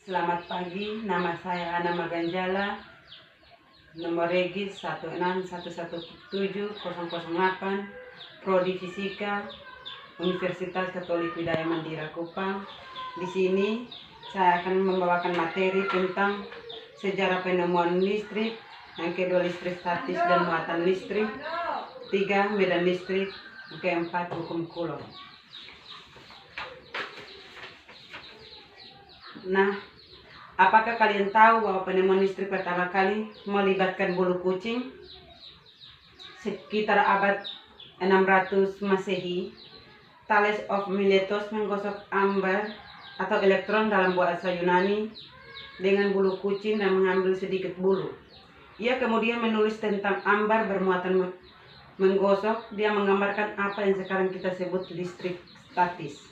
Selamat pagi, nama saya Ana Maganjala, nomor regis 161170008, Prodi Fisika, Universitas Katolik Widaya Mandira Kupang. Di sini saya akan membawakan materi tentang sejarah penemuan listrik, yang kedua listrik statis dan muatan listrik, 3 medan listrik, keempat hukum Coulomb. Nah, apakah kalian tahu bahwa penemuan listrik pertama kali melibatkan bulu kucing? Sekitar abad 600 Masehi, Thales of Miletos menggosok amber atau elektron dalam bahasa Yunani dengan bulu kucing dan mengambil sedikit bulu. Ia kemudian menulis tentang amber bermuatan menggosok. Dia menggambarkan apa yang sekarang kita sebut listrik statis.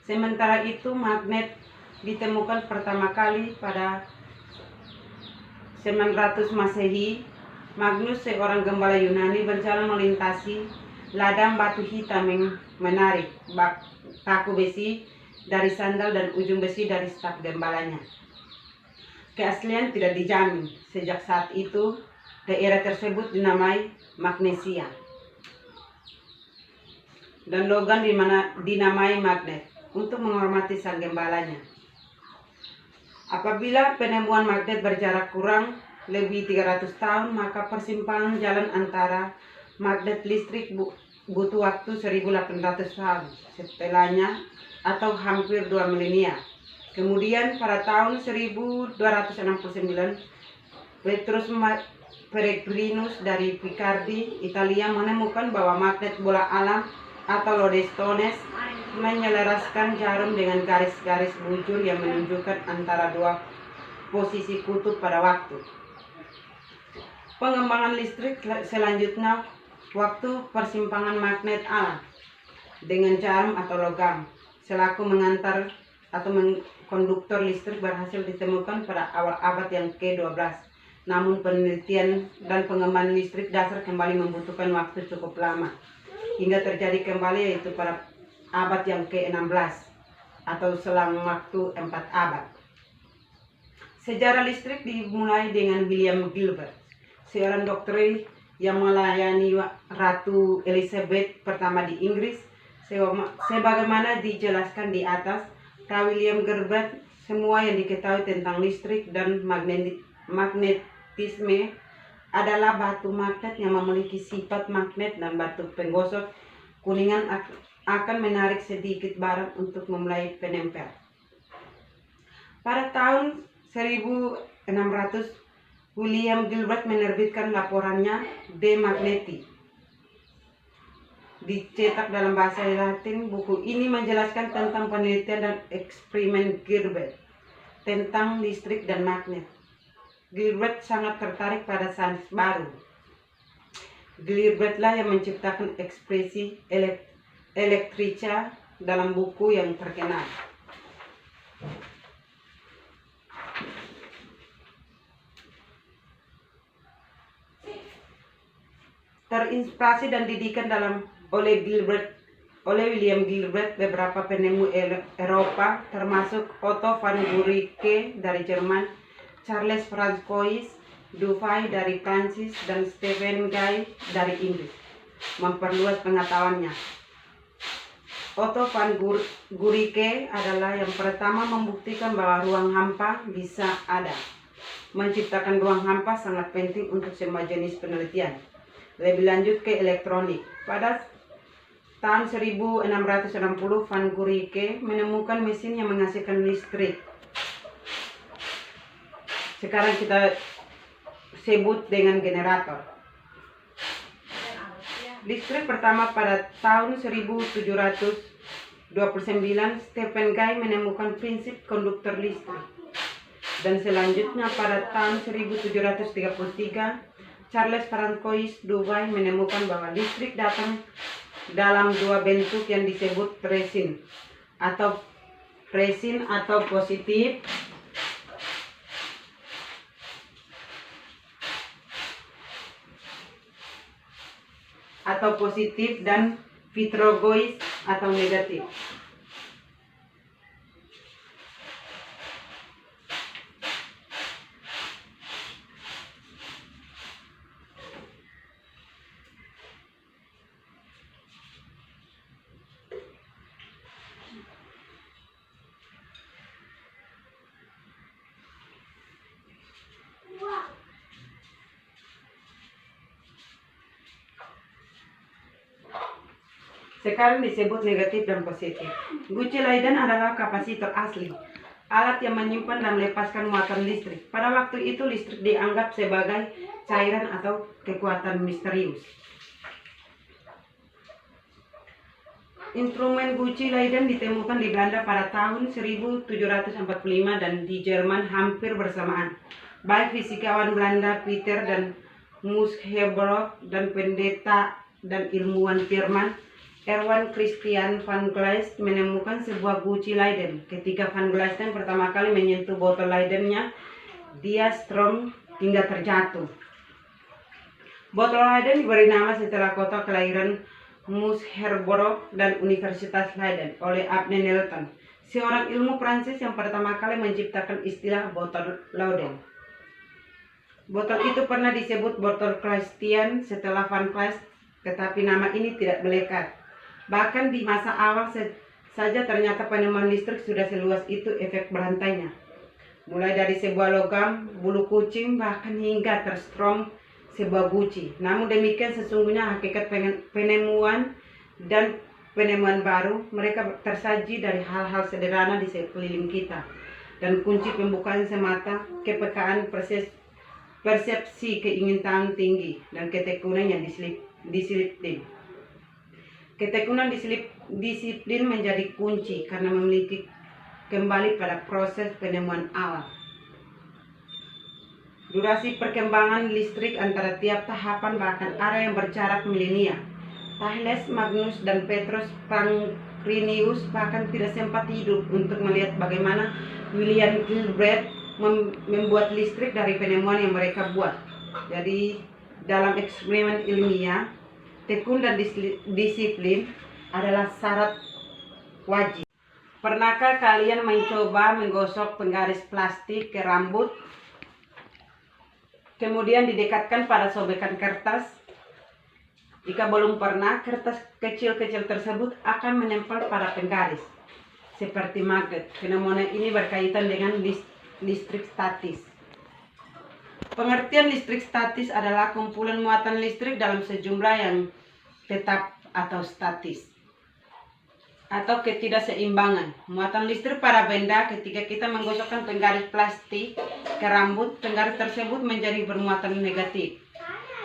Sementara itu, magnet ditemukan pertama kali pada 900 Masehi. Magnus, seorang gembala Yunani, berjalan melintasi ladang batu hitam yang menarik paku besi dari sandal dan ujung besi dari staf gembalanya. Keaslian tidak dijamin. Sejak saat itu, daerah tersebut dinamai Magnesia dan logam dinamai magnet untuk menghormati sang gembalanya. Apabila penemuan magnet berjarak kurang lebih 300 tahun, maka persimpangan jalan antara magnet listrik butuh waktu 1800 tahun setelahnya, atau hampir 2 milenia. Kemudian pada tahun 1269, Petrus Peregrinus dari Picardi, Italia, menemukan bahwa magnet bola alam atau lodestones menyelaraskan jarum dengan garis-garis bujur yang menunjukkan antara dua posisi kutub pada waktu. Pengembangan listrik selanjutnya, waktu persimpangan magnet alam dengan jarum atau logam selaku mengantar atau konduktor listrik berhasil ditemukan pada awal abad yang ke-12. Namun penelitian dan pengembangan listrik dasar kembali membutuhkan waktu cukup lama hingga terjadi kembali, yaitu pada abad yang ke-16 atau selang waktu 4 abad. Sejarah listrik dimulai dengan William Gilbert, seorang dokter yang melayani Ratu Elizabeth pertama di Inggris. Sebagaimana dijelaskan di atas, Pra William Gilbert, semua yang diketahui tentang listrik dan magnetisme adalah batu magnet yang memiliki sifat magnet dan batu penggosok kuningan akan menarik sedikit barang untuk memulai penempel. Pada tahun 1600, William Gilbert menerbitkan laporannya De Magneti, dicetak dalam bahasa Latin. Buku ini menjelaskan tentang penelitian dan eksperimen Gilbert tentang listrik dan magnet. Gilbert sangat tertarik pada sains baru. Gilbertlah yang menciptakan ekspresi elektrika dalam buku yang terkenal. Terinspirasi dan didikan oleh William Gilbert, beberapa penemu Eropa termasuk Otto van Guericke dari Jerman, Charles François Dufay dari Prancis, dan Stephen Guy dari Inggris memperluas pengetahuannya. Otto van Guericke adalah yang pertama membuktikan bahwa ruang hampa bisa ada. Menciptakan ruang hampa sangat penting untuk semua jenis penelitian. Lebih lanjut ke elektronik. Pada tahun 1660, van Guericke menemukan mesin yang menghasilkan listrik. Sekarang kita sebut dengan generator. Listrik pertama pada tahun 1729, Stephen Guy menemukan prinsip konduktor listrik. Dan selanjutnya pada tahun 1733, Charles François Dufay menemukan bahwa listrik datang dalam dua bentuk yang disebut resin atau positif dan vitrogois atau negatif. Sekarang disebut negatif dan positif. Guci Leyden adalah kapasitor asli, alat yang menyimpan dan melepaskan muatan listrik. Pada waktu itu listrik dianggap sebagai cairan atau kekuatan misterius. Instrumen Guci Leyden ditemukan di Belanda pada tahun 1745 dan di Jerman hampir bersamaan. Baik fisikawan Belanda Peter dan Mushebroek dan pendeta dan ilmuwan Jerman Erwin Christian van Gleist menemukan sebuah Guci Leyden. Ketika van Gleisten pertama kali menyentuh botol Leydennya, dia strong hingga terjatuh. Botol Leyden diberi nama setelah kota kelahiran Mushebroek dan Universitas Leiden oleh Abne Nelton, seorang ilmu Prancis yang pertama kali menciptakan istilah botol Leyden. Botol itu pernah disebut botol Cleistian setelah Van Kleist, tetapi nama ini tidak melekat. Bahkan di masa awal saja ternyata penemuan listrik sudah seluas itu efek berantainya. Mulai dari sebuah logam, bulu kucing, bahkan hingga terstrom sebuah guci. Namun demikian sesungguhnya hakikat penemuan dan penemuan baru mereka tersaji dari hal-hal sederhana di sekeliling kita. Dan kunci pembukaan semata kepekaan persepsi keinginan tinggi dan ketekunan yang disiplin. Ketekunan disiplin menjadi kunci karena memiliki kembali pada proses penemuan awal. Durasi perkembangan listrik antara tiap tahapan bahkan ada yang berjarak milenia. Thales, Magnus, dan Petrus Pankrinius bahkan tidak sempat hidup untuk melihat bagaimana William Gilbert membuat listrik dari penemuan yang mereka buat. Jadi dalam eksperimen ilmiah, tekun dan disiplin adalah syarat wajib. Pernahkah kalian mencoba menggosok penggaris plastik ke rambut, kemudian didekatkan pada sobekan kertas? Jika belum pernah, kertas kecil-kecil tersebut akan menempel pada penggaris seperti magnet. Fenomena ini berkaitan dengan listrik statis. Pengertian listrik statis adalah kumpulan muatan listrik dalam sejumlah yang tetap atau statis, atau ketidakseimbangan muatan listrik pada benda. Ketika kita menggosokkan penggaris plastik ke rambut, penggaris tersebut menjadi bermuatan negatif,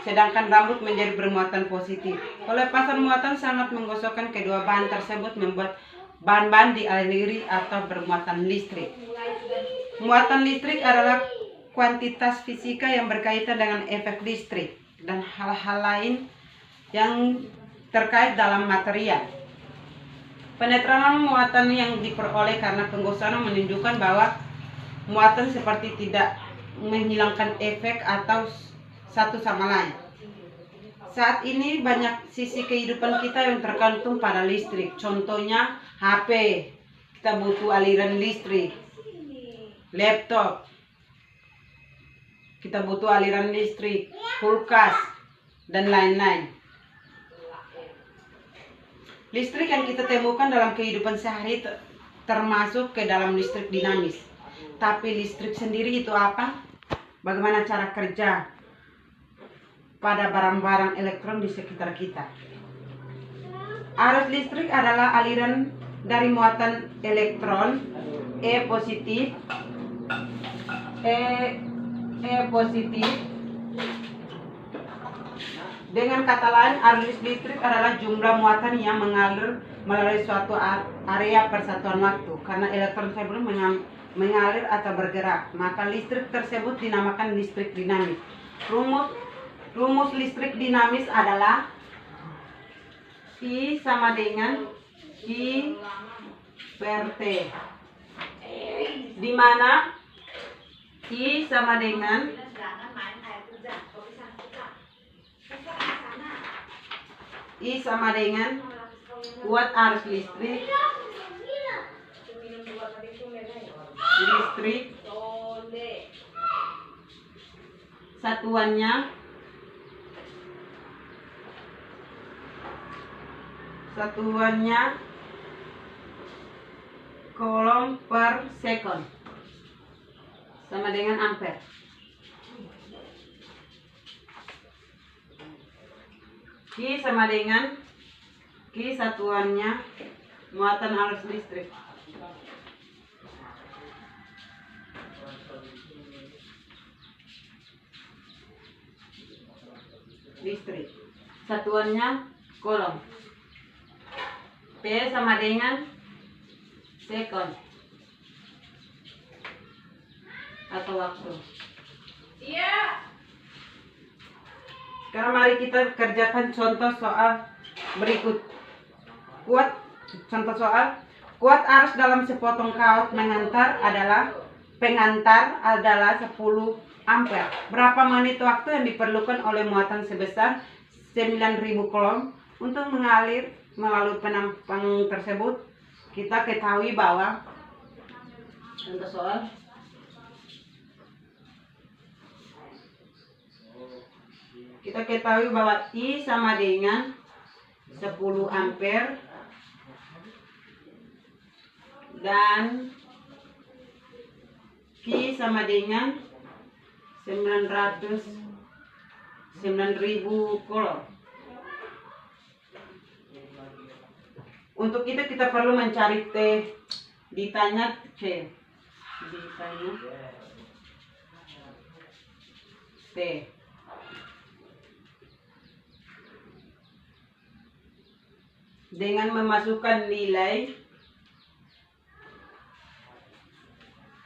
sedangkan rambut menjadi bermuatan positif. Pelepasan muatan sangat menggosokkan kedua bahan tersebut membuat bahan-bahan dialiri atau bermuatan listrik. Muatan listrik adalah kuantitas fisika yang berkaitan dengan efek listrik dan hal-hal lain yang terkait dalam material. Penetralan muatan yang diperoleh karena penggosokan menunjukkan bahwa muatan seperti tidak menghilangkan efek atau satu sama lain. Saat ini banyak sisi kehidupan kita yang tergantung pada listrik. Contohnya HP, kita butuh aliran listrik. Laptop, kita butuh aliran listrik. Kulkas, dan lain-lain. Listrik yang kita temukan dalam kehidupan sehari termasuk ke dalam listrik dinamis. Tapi listrik sendiri itu apa? Bagaimana cara kerja pada barang-barang elektron di sekitar kita? Arus listrik adalah aliran dari muatan elektron E positif Dengan kata lain, arus listrik adalah jumlah muatan yang mengalir melalui suatu area persatuan waktu. Karena elektron tersebut mengalir atau bergerak, maka listrik tersebut dinamakan listrik dinamis. Rumus listrik dinamis adalah I sama dengan I per T, di mana I sama dengan kuat arus listrik satuannya coulomb per second sama dengan ampere. I sama dengan Ki satuannya muatan arus listrik. Listrik. Satuannya kolom. P sama dengan sekon atau waktu. Iya. Sekarang mari kita kerjakan contoh soal berikut. Contoh soal kuat arus dalam sepotong kaos pengantar adalah 10 ampere. Berapa menit waktu yang diperlukan oleh muatan sebesar 9.000 kolom untuk mengalir melalui penampang tersebut? Kita ketahui bahwa contoh soal I sama dengan 10 ampere dan Q sama dengan 9.000 kolom. Untuk itu kita perlu mencari T, ditanya C, ditanya T. Dengan memasukkan nilai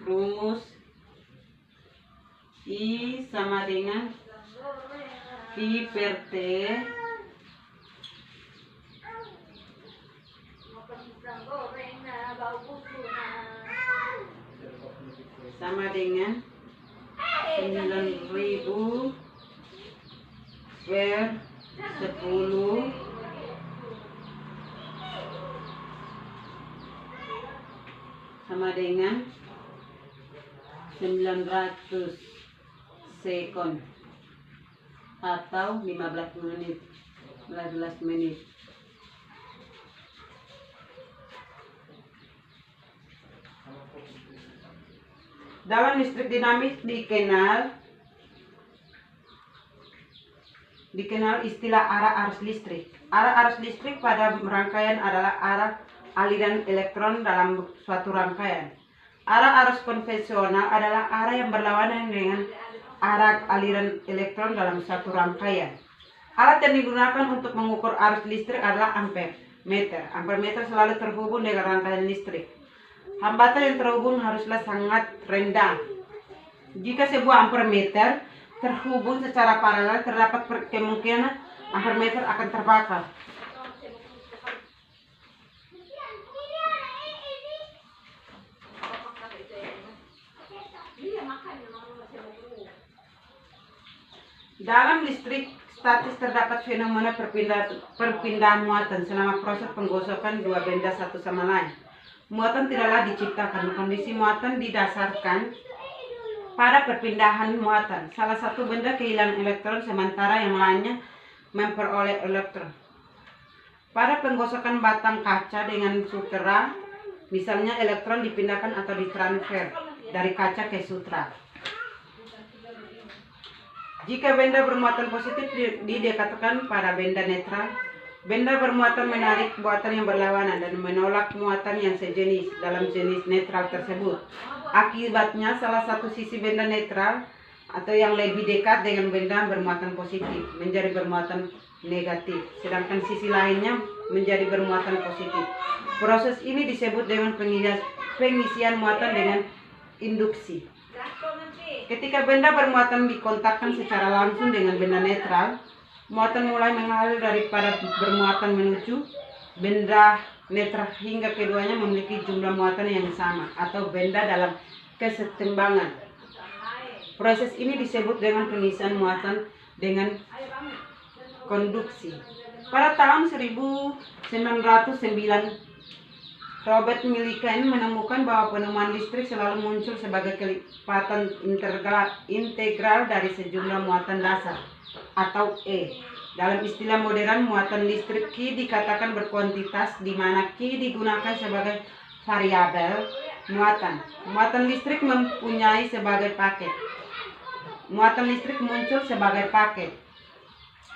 rumus I sama dengan Q per T sama dengan 9.000 per 10 sama dengan 900 sekon atau 15 menit. Dalam listrik dinamis dikenal istilah arah arus listrik. Arah arus listrik pada rangkaian adalah arah aliran elektron dalam suatu rangkaian. Arah arus konvensional adalah arah yang berlawanan dengan arah aliran elektron dalam suatu rangkaian. Alat yang digunakan untuk mengukur arus listrik adalah ampere meter. Ampere meter selalu terhubung dengan rangkaian listrik. Hambatan yang terhubung haruslah sangat rendah. Jika sebuah ampere meter terhubung secara paralel, terdapat kemungkinan ampere meter akan terbakar. Dalam listrik statis terdapat fenomena perpindahan muatan selama proses penggosokan dua benda satu sama lain. Muatan tidaklah diciptakan. Kondisi muatan didasarkan pada perpindahan muatan. Salah satu benda kehilangan elektron sementara yang lainnya memperoleh elektron. Pada penggosokan batang kaca dengan sutra, misalnya elektron dipindahkan atau ditransfer dari kaca ke sutra. Jika benda bermuatan positif didekatkan pada benda netral, benda bermuatan menarik muatan yang berlawanan dan menolak muatan yang sejenis dalam jenis netral tersebut. Akibatnya salah satu sisi benda netral atau yang lebih dekat dengan benda bermuatan positif menjadi bermuatan negatif, sedangkan sisi lainnya menjadi bermuatan positif. Proses ini disebut dengan pengisian muatan dengan induksi. Ketika benda bermuatan dikontakkan secara langsung dengan benda netral, muatan mulai mengalir daripada bermuatan menuju benda netral hingga keduanya memiliki jumlah muatan yang sama atau benda dalam kesetimbangan. Proses ini disebut dengan pengisian muatan dengan konduksi. Pada tahun 1909, Robert Millikan menemukan bahwa penemuan listrik selalu muncul sebagai kelipatan integral dari sejumlah muatan dasar atau E. Dalam istilah modern, muatan listrik Q dikatakan berkuantitas, di mana Q digunakan sebagai variabel muatan. Muatan listrik mempunyai sebagai paket. Muatan listrik muncul sebagai paket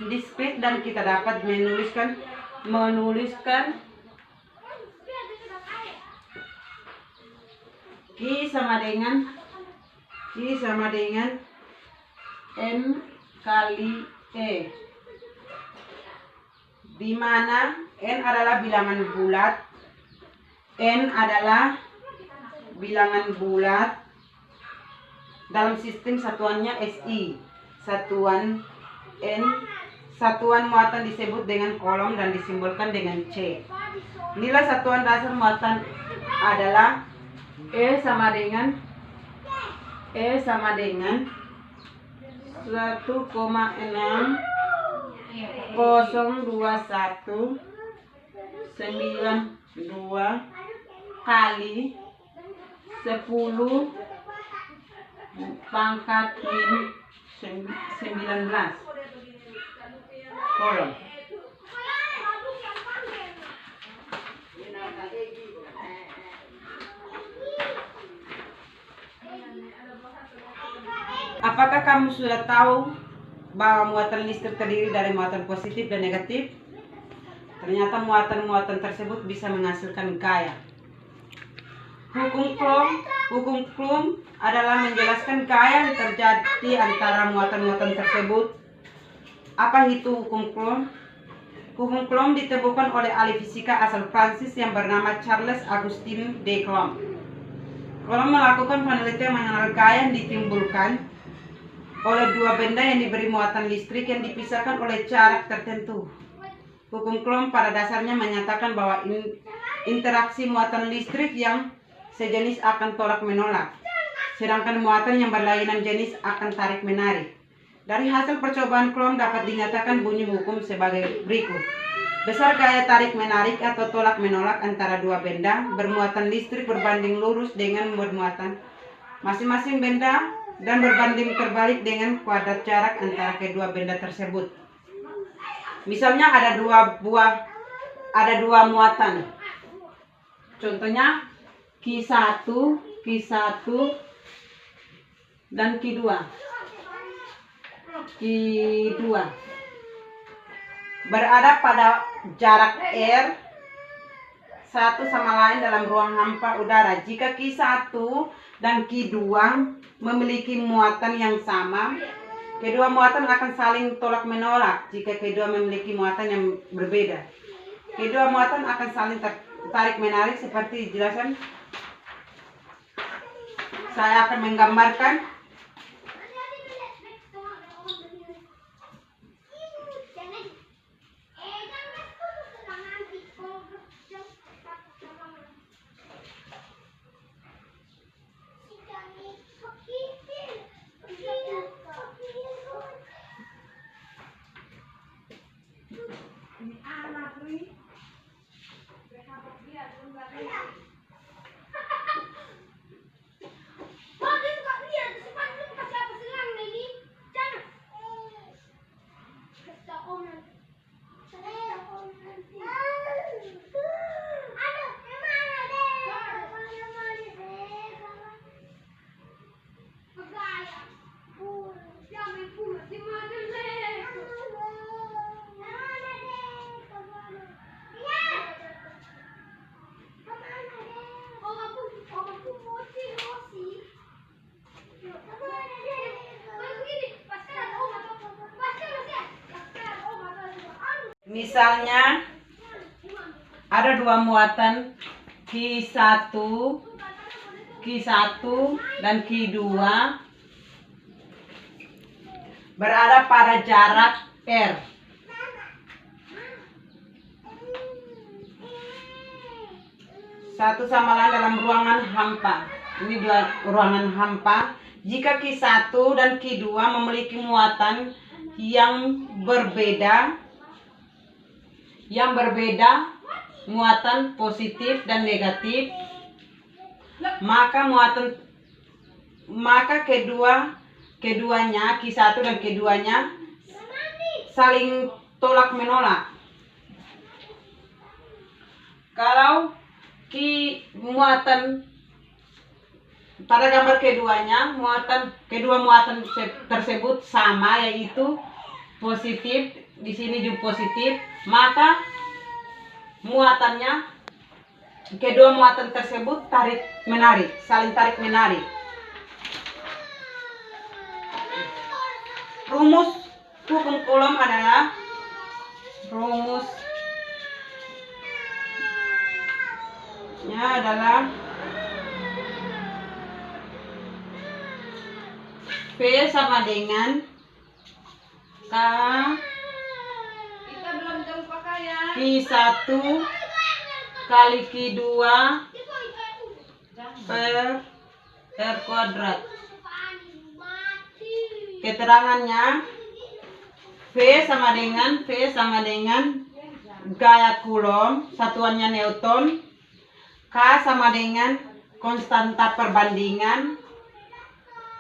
diskrit dan kita dapat menuliskan menuliskan Q sama dengan N kali E, di mana N adalah bilangan bulat, dalam sistem satuannya SI. Satuan muatan disebut dengan kolom dan disimbolkan dengan C. Nilai satuan dasar muatan adalah E sama dengan 1,602192 kali 10 pangkat min 19 kolom. Apakah kamu sudah tahu bahwa muatan listrik terdiri dari muatan positif dan negatif? Ternyata muatan-muatan tersebut bisa menghasilkan gaya. Hukum Coulomb adalah menjelaskan gaya yang terjadi antara muatan-muatan tersebut. Apa itu hukum Coulomb? Hukum Coulomb ditemukan oleh ahli fisika asal Prancis yang bernama Charles Augustin de Coulomb. Coulomb melakukan penelitian mengenai gaya yang ditimbulkan oleh dua benda yang diberi muatan listrik yang dipisahkan oleh jarak tertentu. Hukum Coulomb pada dasarnya menyatakan bahwa interaksi muatan listrik yang sejenis akan tolak-menolak, sedangkan muatan yang berlainan jenis akan tarik-menarik. Dari hasil percobaan Coulomb dapat dinyatakan bunyi hukum sebagai berikut. Besar gaya tarik-menarik atau tolak-menolak antara dua benda bermuatan listrik berbanding lurus dengan bermuatan masing-masing benda dan berbanding terbalik dengan kuadrat jarak antara kedua benda tersebut. Misalnya ada dua muatan. Contohnya Q1 dan Q2. Berada pada jarak R satu sama lain dalam ruang hampa udara. Jika Q1 dan Q2 memiliki muatan yang sama, kedua muatan akan saling tolak-menolak. Jika kedua memiliki muatan yang berbeda, kedua muatan akan saling tarik-menarik seperti dijelaskan. Saya akan menggambarkan. Misalnya ada dua muatan Q1 dan Q2 berada pada jarak R. Satu sama lain dalam ruangan hampa. Ini dua ruangan hampa. Jika Q1 dan Q2 memiliki muatan yang berbeda, muatan positif dan negatif, maka keduanya Q1 dan keduanya saling tolak-menolak. Kalau muatan pada gambar kedua muatan tersebut sama, yaitu positif, di sini juga positif, maka muatannya, kedua muatan tersebut tarik menarik, saling tarik menarik. Rumus hukum Coulomb adalah V sama dengan K Q1 kali Q2 per R kuadrat. Keterangannya V sama dengan gaya Coulomb, satuannya Newton. K sama dengan konstanta perbandingan,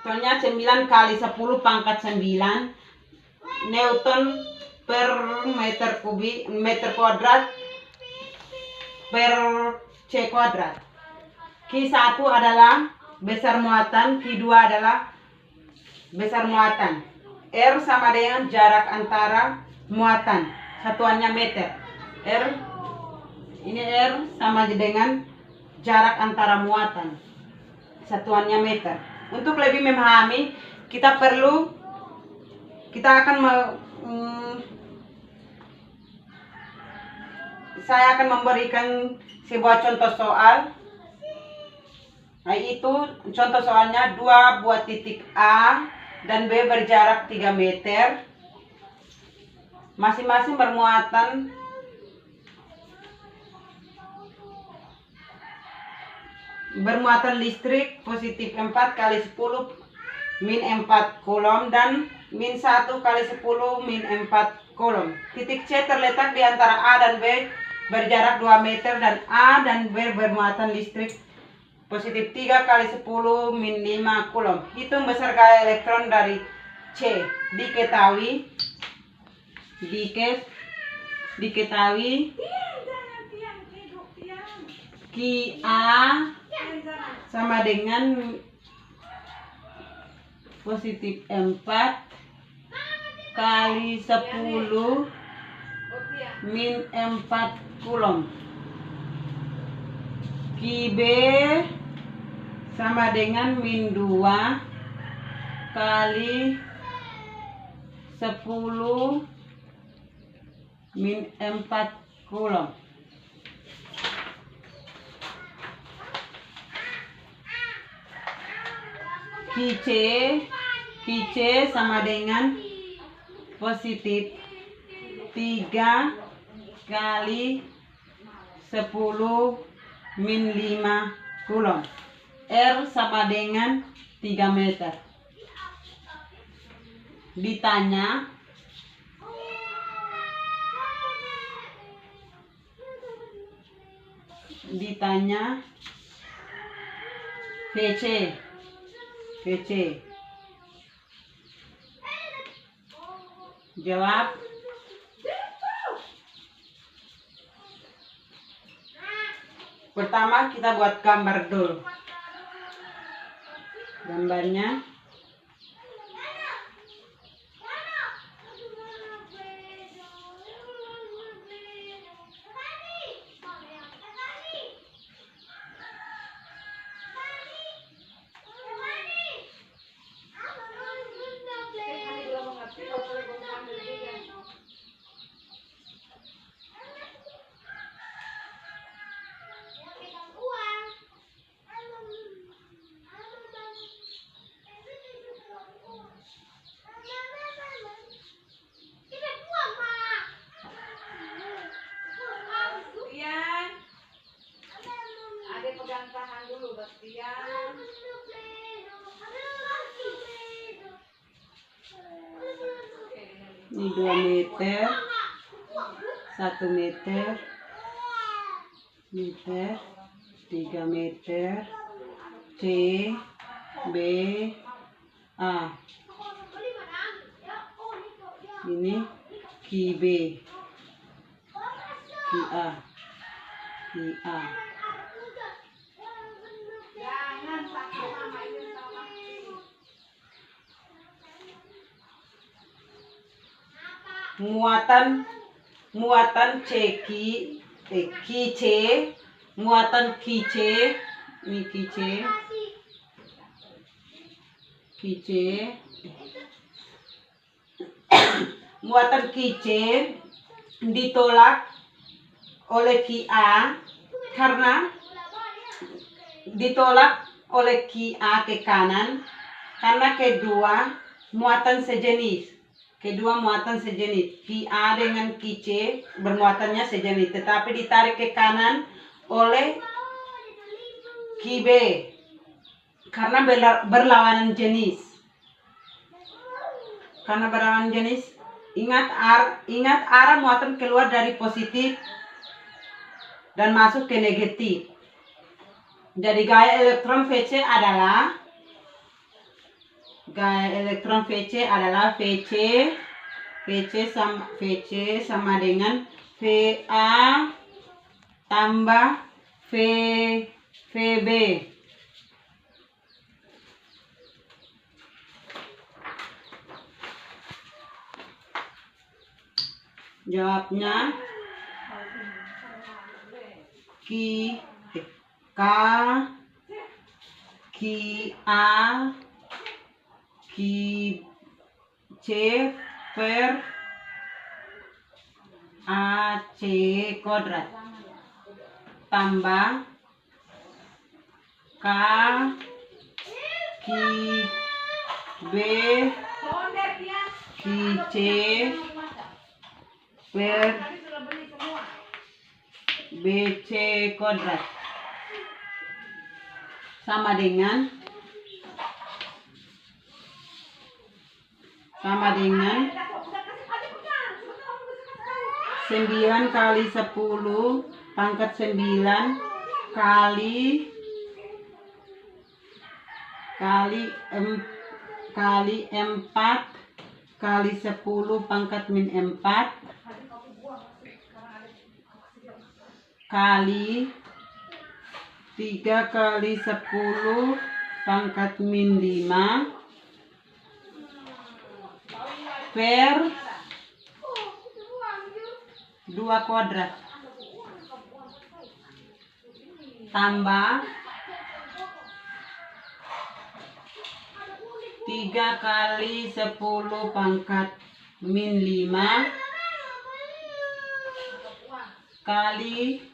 contohnya 9 kali 10 pangkat 9 Newton per meter kuadrat per C kuadrat. Q1 adalah besar muatan, Q2 adalah besar muatan. R sama dengan jarak antara muatan, satuannya meter. R sama dengan jarak antara muatan, satuannya meter. Untuk lebih memahami, saya akan memberikan sebuah contoh soal. Itu contoh soalnya, 2 buah titik A dan B berjarak 3 meter. Masing-masing bermuatan listrik positif 4 kali 10 min 4 Coulomb dan min 1 kali 10 min 4 Coulomb. Titik C terletak di antara A dan B berjarak 2 meter dan A dan B bermuatan listrik positif 3 kali 10 min 5 Coulomb. Hitung besar gaya elektron dari C. Diketahui Qa sama dengan positif 4 kali 10 min 4 Coulomb. Qb sama dengan min 2 kali 10 min 4 Coulomb. Qc sama dengan positif 3 kali 10 min 5 Coulomb. R sama dengan 3 meter. Ditanya VC. Jawab. Pertama kita buat gambar dulu. Gambarnya ini 2 meter, 1 meter, 3 meter, C, B, A. Ini QB, QA, QA. Muatan CQ Ki C, muatan Ki C, ini Ki C, muatan Ki C ditolak oleh Ki A karena ditolak oleh Ki A ke kanan karena kedua muatan sejenis. Ki A dengan Ki C bermuatannya sejenis, tetapi ditarik ke kanan oleh Ki B karena berlawanan jenis. Ingat arah muatan keluar dari positif dan masuk ke negatif. Jadi gaya elektron VC VC sama dengan VA tambah VB. Jawabnya Ki A Ki C per AC kuadrat tambah Ki B Ki C per BC kuadrat sama dengan 9 kali 10 pangkat 9 kali 4 kali 10 pangkat min 4 kali 3 kali 10 pangkat min 5 per 2 kuadrat tambah 3 kali 10 pangkat min 5 kali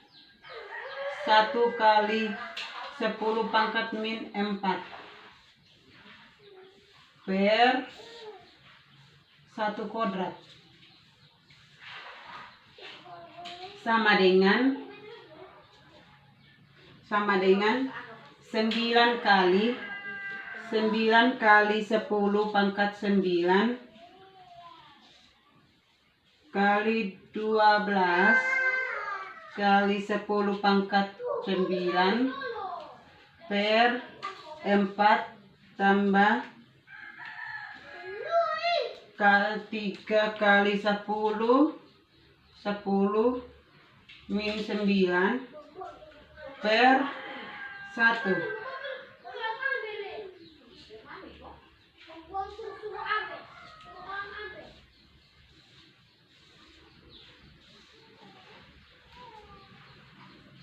1 kali 10 pangkat min 4 per 1 kuadrat sama dengan 9 kali 10 pangkat 9 kali 12 kali 10 pangkat 9 per 4 tambah 3 kali 10 min 9 per 1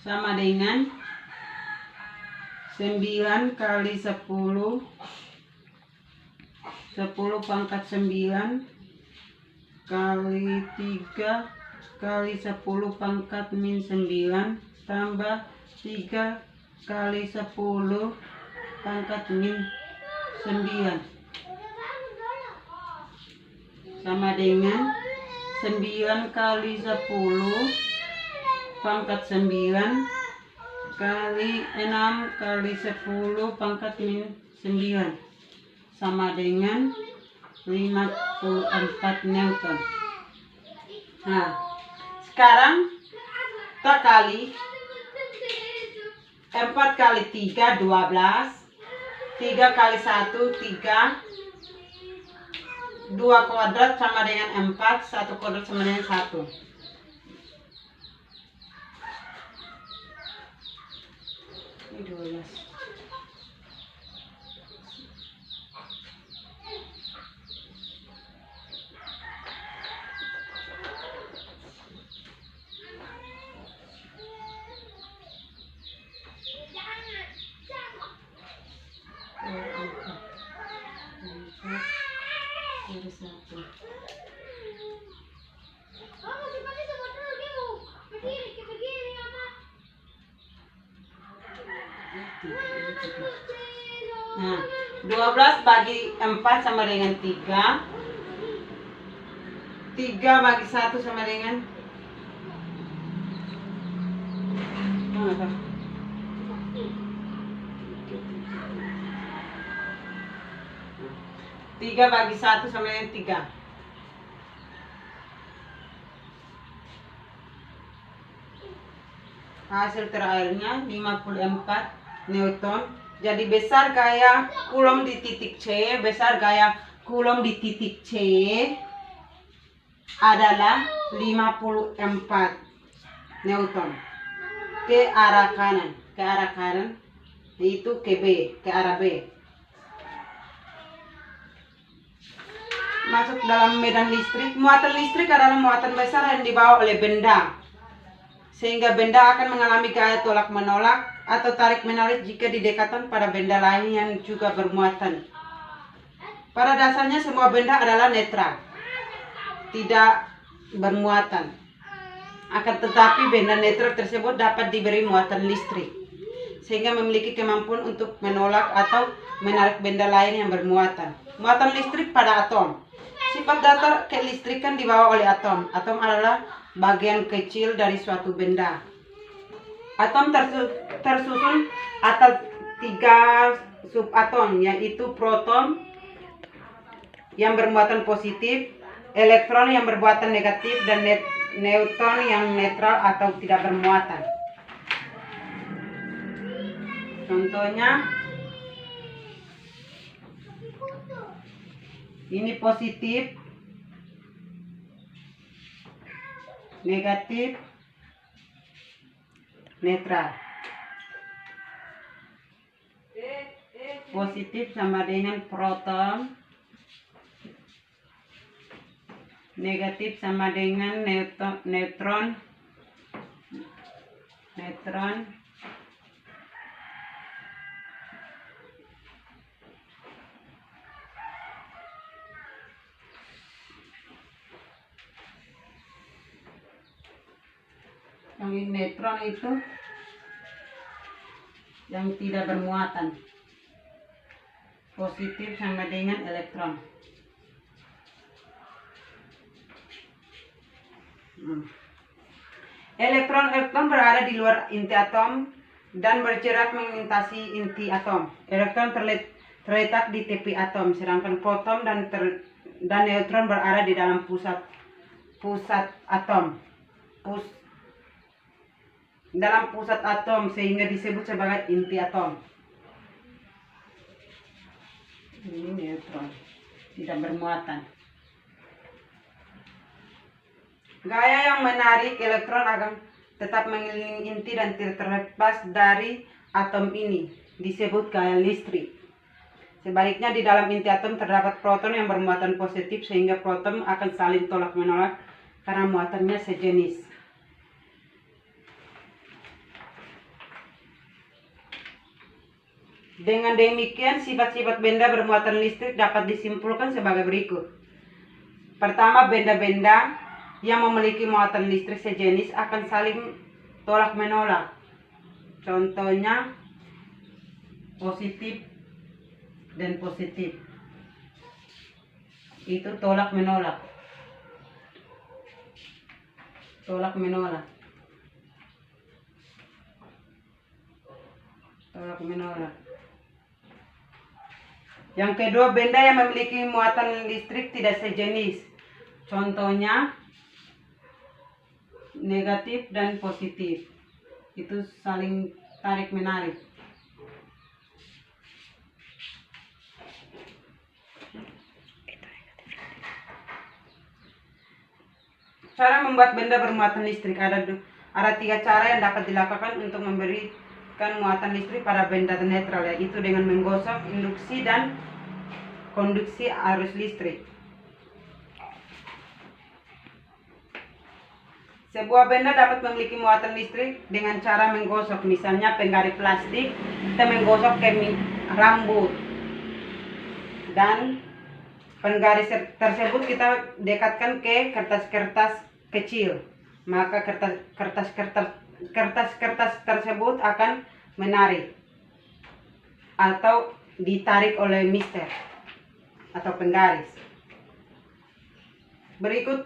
sama dengan 9 kali 10 pangkat 9 kali 3 kali 10 pangkat min 9 tambah 3 kali 10 pangkat min 9 sama dengan 9 kali 10 pangkat 9 kali 6 kali 10 pangkat min 9 sama dengan 54 Newton. Nah, sekarang kita kali 4 kali 3 12, 3 kali 1 3, 2 kuadrat sama dengan 4, 1 kuadrat sama dengan 1. Ini 12. Ada satu. Nah, 12 bagi 4 sama dengan 3. 3 bagi 1 sama dengan 3 bagi 1 sama dengan 3. Hasil terakhirnya 54 Newton. Jadi besar gaya Coulomb di titik C, besar gaya Coulomb di titik C adalah 54 Newton ke arah kanan, itu ke B, ke arah B. Masuk dalam medan listrik. Muatan listrik adalah muatan besar yang dibawa oleh benda, sehingga benda akan mengalami gaya tolak menolak atau tarik menarik jika didekatkan pada benda lain yang juga bermuatan. Pada dasarnya semua benda adalah netral, tidak bermuatan. Akan tetapi benda netral tersebut dapat diberi muatan listrik, sehingga memiliki kemampuan untuk menolak atau menarik benda lain yang bermuatan. Muatan listrik pada atom. Sifat dasar kelistrikan dibawa oleh atom. Atom adalah bagian kecil dari suatu benda. Atom tersusun atas 3 subatom, yaitu proton yang bermuatan positif, elektron yang bermuatan negatif, dan neutron yang netral atau tidak bermuatan. Contohnya, ini positif, negatif, netral. Positif sama dengan proton, negatif sama dengan neutron, yang neutron itu yang tidak bermuatan. Positif sama dengan elektron. Elektron berada di luar inti atom dan bergerak melintasi inti atom. Elektron terletak di tepi atom, sedangkan proton dan neutron berada di dalam pusat atom. Dalam pusat atom, sehingga disebut sebagai inti atom. Ini neutron, tidak bermuatan. Gaya yang menarik elektron akan tetap mengelilingi inti dan tidak terlepas dari atom ini disebut gaya listrik. Sebaliknya, di dalam inti atom terdapat proton yang bermuatan positif, sehingga proton akan saling tolak menolak karena muatannya sejenis. Dengan demikian, sifat-sifat benda bermuatan listrik dapat disimpulkan sebagai berikut. Pertama, benda-benda yang memiliki muatan listrik sejenis akan saling tolak menolak. Contohnya, positif dan positif. Itu tolak menolak. Tolak menolak. Tolak menolak. Yang kedua, benda yang memiliki muatan listrik tidak sejenis. Contohnya, negatif dan positif. Itu saling tarik menarik. Cara membuat benda bermuatan listrik. Ada 3 cara yang dapat dilakukan untuk memberikan muatan listrik pada benda netral, yaitu dengan menggosok, induksi, dan konduksi arus listrik. Sebuah benda dapat memiliki muatan listrik dengan cara menggosok. Misalnya penggaris plastik, kita menggosok ke rambut dan penggaris tersebut kita dekatkan ke kertas-kertas kecil, maka kertas-kertas tersebut akan menarik atau ditarik oleh mister atau penggaris. Berikut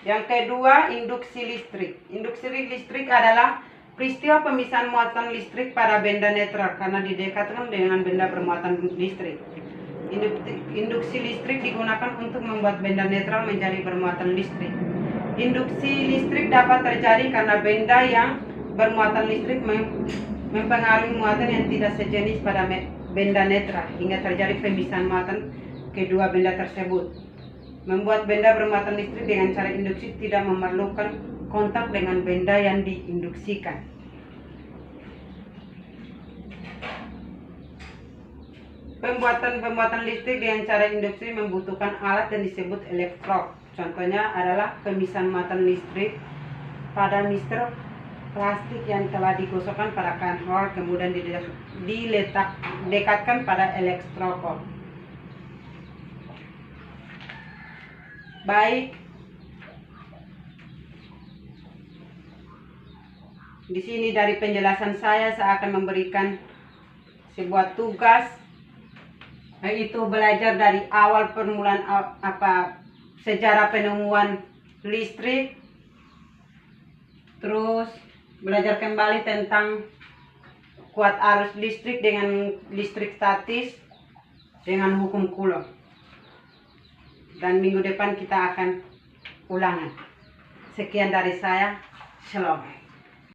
yang kedua, induksi listrik. Induksi listrik adalah peristiwa pemisahan muatan listrik pada benda netral karena didekatkan dengan benda bermuatan listrik. Induksi listrik digunakan untuk membuat benda netral menjadi bermuatan listrik. Induksi listrik dapat terjadi karena benda yang bermuatan listrik mempengaruhi muatan yang tidak sejenis pada benda netral hingga terjadi pemisahan muatan kedua benda tersebut. Membuat benda bermuatan listrik dengan cara induksi tidak memerlukan kontak dengan benda yang diinduksikan. Pembuatan listrik dengan cara induksi membutuhkan alat yang disebut elektrod. Contohnya adalah pemisahan muatan listrik pada mister plastik yang telah digosokkan pada kanhor kemudian dekatkan pada elektrod. Baik, di sini dari penjelasan saya akan memberikan sebuah tugas, yaitu belajar dari awal permulaan sejarah penemuan listrik, terus belajar kembali tentang kuat arus listrik dengan listrik statis dengan hukum Coulomb. Dan minggu depan kita akan ulangan. Sekian dari saya. Shalom.